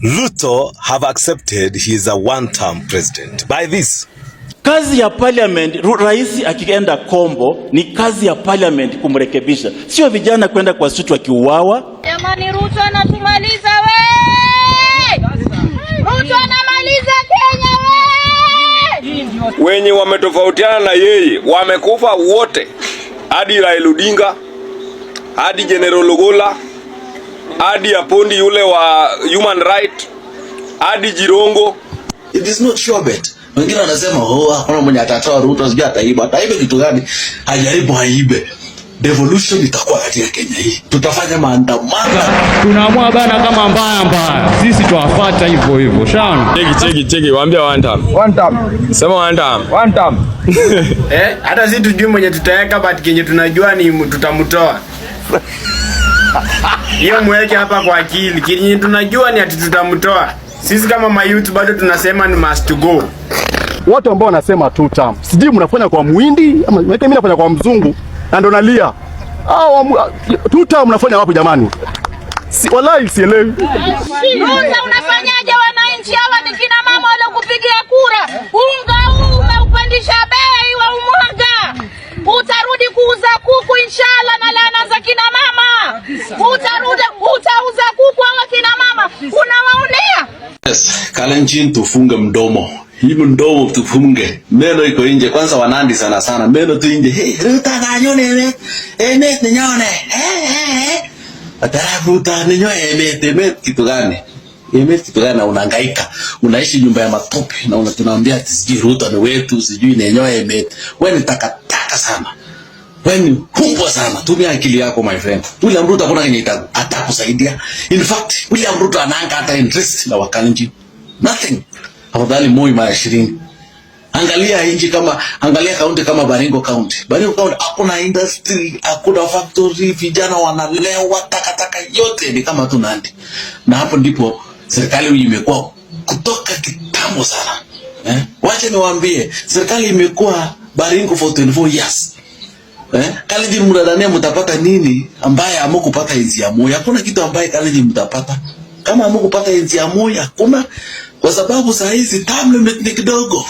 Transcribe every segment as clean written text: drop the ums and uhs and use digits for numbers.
Ruto have accepted he is a one-term president. By this, kazi ya parliament, rais akienda kombo, ni kazi ya parliament kumrekebisha, sio vijana kwenda kwa street wakiuawa. Jamani, Ruto anatumaliza we! Ruto anamaliza Kenya we! Wenye wametofautiana na yeye wamekufa wote, hadi Raila Odinga, hadi General Ogola, hadi Apondi yule wa human right, hadi Jirongo. It is not sure bet. Wengine wanasema hakuna mwenye atatoa Ruto, sijui ataiba. Ataiba kitu gani? Hajaribu aibe. Devolution itakuwa katika Kenya hii. Tutafanya maandamano. Tunaamua bana kama mbaya. Sisi tuwafuata hivyo hivyo. Shaona. Cheki, waambia one time. One time. Sema one time. One time. Hata sisi tujui mwenye tutaweka, but kenye tunajua ni tutamtoa. Hiyo mweke hapa kwa akili. Kenye tunajua ni ati tutamtoa. Sisi kama mayouth bado tunasema ni must go. Watu ambao wanasema two term, sijui mnafanya kwa Muhindi ama mimi nafanya kwa mzungu na ndo nalia. Two term mnafanya wapi jamani? Wallahi sielewi. Ruto unafanyaje wananchi hawa ni kina mama wale kupigia kura? Unga huu umeupandisha bei wa umwaga. Utarudi kuuza kuku inshallah na laana za kina mama. Utauza kuku hawa kina mama. Unawaonea? Yes, Kalenjin tufunge mdomo. Hii mdomo tufunge. Meno iko nje. Kwanza Wanandi sana. Meno tu nje. Hey, Ruto nganyone emet ninyone. Atara Ruto ninyone emet kitu gani? Emet kitu gani? Unahangaika. Unaishi nyumba ya matope na tunaambia ati sijui Ruto ni wetu, sijui ninyone emet. Wewe ni takataka sana. Wewe ni kubwa sana. Tumia akili yako my friend. William Ruto hakuna kenye atakusaidia. In fact, William Ruto anaanga hata interest na Wakalenjin. Nothing. Afadhali Moi mara 20. Angalia kaunti kama Baringo County. Baringo County hakuna industry, hakuna factory, vijana wanalewa, takataka yote ni kama tu Nandi. Na hapo ndipo serikali imekuwa kutoka kitambo sana. Wacha niwaambie, serikali imekuwa Baringo for 24 years. Kalenjin mnadhania mtapata nini ambaye hamkupata enzi ya Moi? Hakuna kitu ambaye Kalenjin mtapata. Kama hamkupata enzi ya Moi hakuna, kwa sababu saa hizi term limit ni kidogo.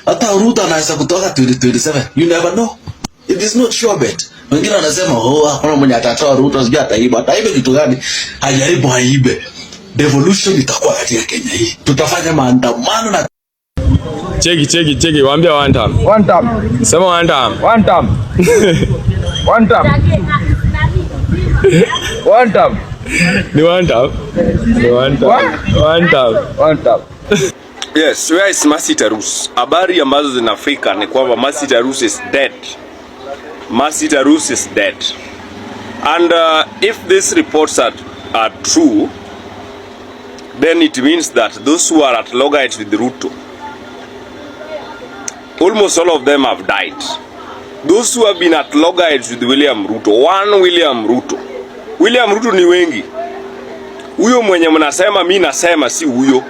Hata Ruto anaweza kutoka 2027. You never know. It is not sure bet. Wengine wanasema hakuna mwenye atatoa Ruto, sijui ataiba. Ataiba kitu gani? Hajaribu aibe. Devolution itakuwa katika Kenya hii. Tutafanya maandamano na Cheki, waambia one time. One time. Sema one time. One time. One time. One time. Ni one time. One time. Yes, where is Mercy Tarus? Habari ambazo zinafika ni kwamba Mercy Tarus is dead. Mercy Tarus is dead. And if these reports are true, then it means that those who are at loggerheads with Ruto, almost all of them have died. Those who have been at loggerheads with William Ruto, William Ruto ni wengi. Huyo mwenye mnasema mimi nasema si huyo.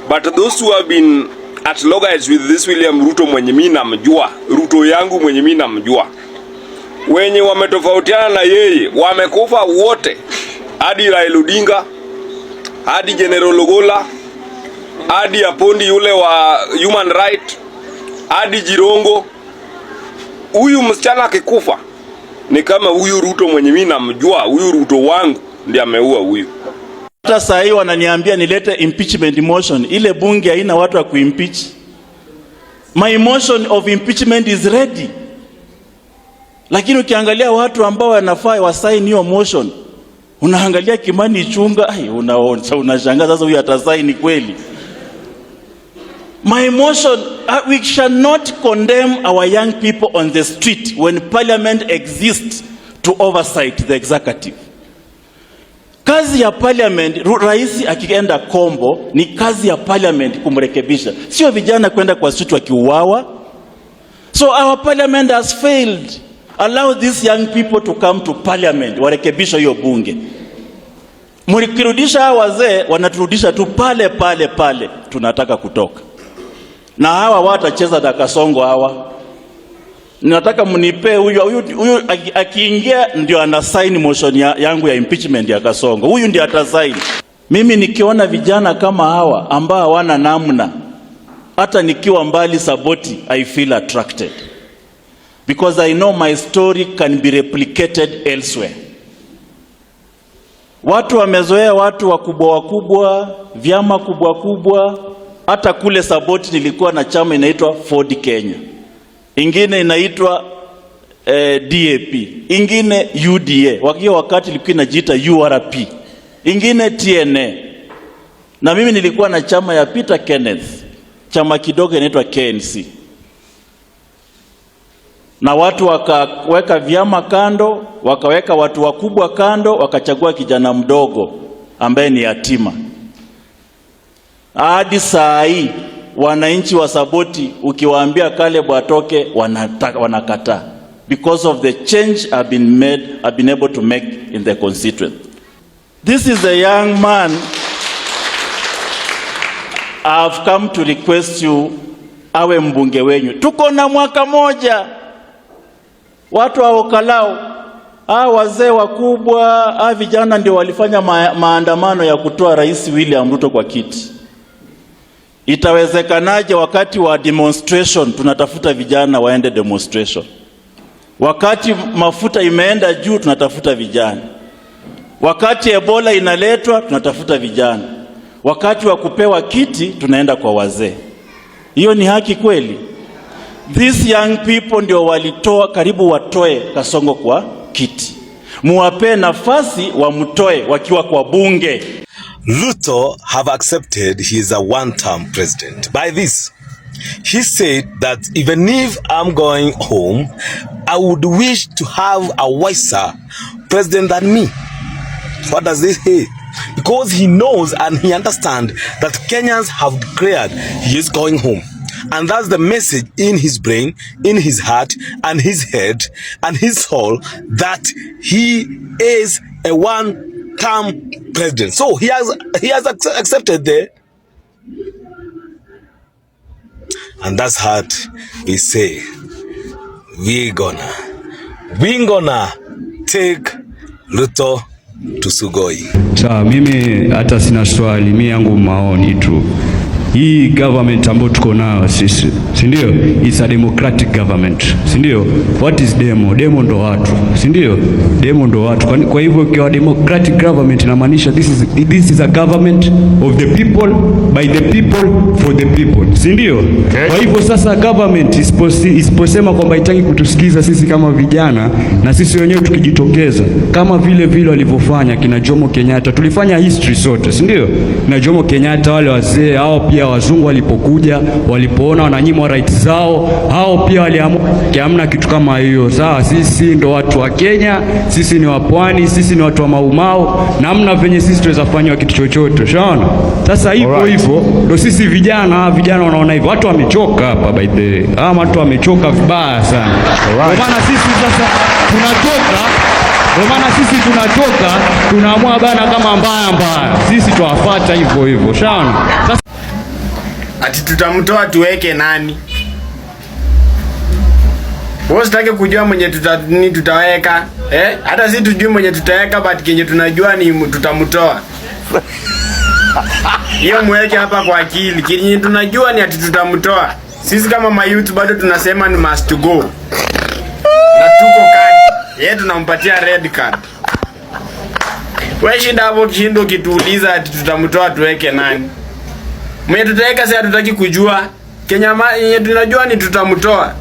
But those who have been at loggerheads with this William Ruto mwenye mimi namjua, Ruto yangu mwenye mimi namjua, wenye wametofautiana na yeye wamekufa wote, hadi Raila Odinga, hadi General Ogola, hadi Apondi yule wa human right, hadi Jirongo. Huyu msichana akikufa ni kama huyu Ruto mwenye mimi namjua, huyu Ruto wangu ndiye ameua huyu. Hata saa hii wananiambia nilete impeachment motion. Ile bunge haina watu wa kuimpeach. My motion of impeachment is ready. Lakini ukiangalia watu ambao wanafaa wasaini hiyo motion, unaangalia Kimani Ichung'wah, unashangaa sasa huyu atasaini kweli? My motion, we shall not condemn our young people on the street when parliament exists to oversight the executive. Kazi ya parliament, rais akienda kombo, ni kazi ya parliament kumrekebisha, sio vijana kwenda kwa street wakiuawa. So our parliament has failed. Allow these young people to come to parliament, warekebisha hiyo bunge. Mlikirudisha wazee, wanaturudisha tu pale tunataka kutoka. Na hawa watacheza na Kasongo hawa. Ninataka mnipe huyu akiingia ndio anasign motion yangu ya impeachment ya Kasongo. Huyu ndio atasign. Mimi nikiona vijana kama hawa ambao hawana namna, hata nikiwa mbali Saboti, I feel attracted. Because I know my story can be replicated elsewhere. Watu wamezoea watu wakubwa, vyama kubwa. Hata kule Saboti nilikuwa na chama inaitwa Ford Kenya. Ingine inaitwa DAP. Ingine UDA. Wakiwa wakati ilikuwa inajiita URP. Ingine TNA. Na mimi nilikuwa na chama ya Peter Kenneth. Chama kidogo inaitwa KNC. Na watu wakaweka vyama kando, wakaweka watu wakubwa kando, wakachagua kijana mdogo ambaye ni yatima. Hadi saa hii wananchi wa Saboti ukiwaambia Caleb atoke wanakataa, because of the change I've been able to make in the constituent. This is a young man I've come to request you awe mbunge wenyu. Tuko na mwaka moja. Watu wa Okalau, wazee wakubwa, vijana ndio walifanya maandamano ya kutoa Rais William Ruto kwa kiti. Itawezekanaje wakati wa demonstration tunatafuta vijana waende demonstration? Wakati mafuta imeenda juu tunatafuta vijana. Wakati Ebola inaletwa tunatafuta vijana. Wakati wa kupewa kiti tunaenda kwa wazee. Hiyo ni haki kweli? These young people ndio walitoa karibu watoe Kasongo kwa kiti. Muwape nafasi wamtoe wakiwa kwa bunge. Ruto have accepted he is a one-term president. By this, he said that even if I'm going home, I would wish to have a wiser president than me. What does this say? Because he knows and he understands that Kenyans have declared he is going home. And that's the message in his brain, in his heart, and his head, and his soul, that he is a one-term president. So he has accepted that. And that's how we say, we gonna take Ruto to Sugoi. Sawa, mimi hata sina swali, mimi yangu maoni tu. Hii government ambayo tuko nayo sisi, si ndio? It's a democratic government, si ndio? What is demo? Demo ndo watu, si ndio? Demo ndo watu. Kwa hivyo kwa democratic government inamaanisha this is a government of the people, by the people, for the people, si ndio? Okay. Kwa hivyo sasa government isiposema kwamba haitaki kutusikiza sisi kama vijana, na sisi wenyewe tukijitokeza kama vile walivyofanya kina Jomo Kenyatta, tulifanya history sote, si ndio? Na Jomo Kenyatta, wale wazee hao pia wazungu walipokuja, walipoona wananyimwa rights zao, hao pia waliamua hamna kitu kama hiyo. Sawa, sisi ndo watu wa Kenya, sisi ni wa pwani, sisi ni watu wa Maumau, na hamna venye sisi tuweza fanywa kitu chochote. Shaona? Sasa hivyo ndo sisi vijana wanaona hivyo. Watu wamechoka hapa by the way. Watu wamechoka vibaya sana. Kwa maana sisi sasa tunatoka, tunaamua bana kama mbaya. Sisi tuwafuata hivyo. Shaona? Sasa ati tutamtoa tuweke nani? Wewe sitaki kujua mwenye tutaweka. Hata sisi tujui mwenye tutaweka, but kenye tunajua ni tutamtoa. Hiyo mweke hapa kwa akili. Kenye tunajua ni ati tutamtoa. Sisi kama mayouth bado tunasema ni must go. Na tuko kadi. Tunampatia red card. Wewe shinda hapo kishindo kituuliza ati tutamtoa tuweke nani? Mwenye tutaweka sasa hatutaki kujua. Kenya yenye tunajua ni tutamtoa.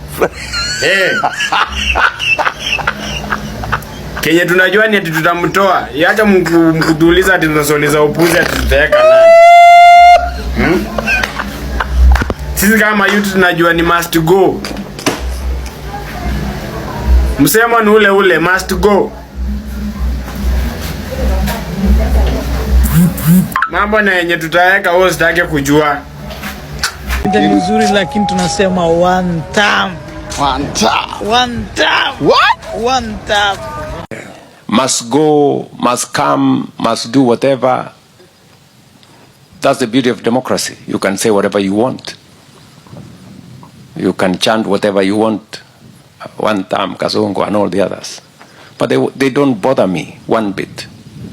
Kenya tunajua ni ati tutamtoa. Acha mkutuuliza ati tunasoliza upuzi ati tutaweka nani. Sisi kama youth tunajua ni must go. Msemo ni ule must go. Mambo na yenye tutaweka wao sitaki kujua. Ni nzuri lakini tunasema one term. What? One term. Must go, must come, must do whatever. That's the beauty of democracy. You can say whatever you want. You can chant whatever you want. One term, Kasongo and all the others. But they don't bother me one bit,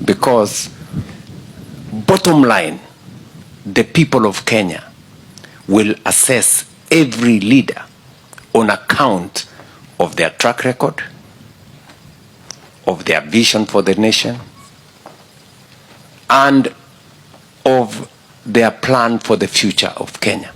because bottom line, the people of Kenya will assess every leader on account of their track record, of their vision for the nation, and of their plan for the future of Kenya.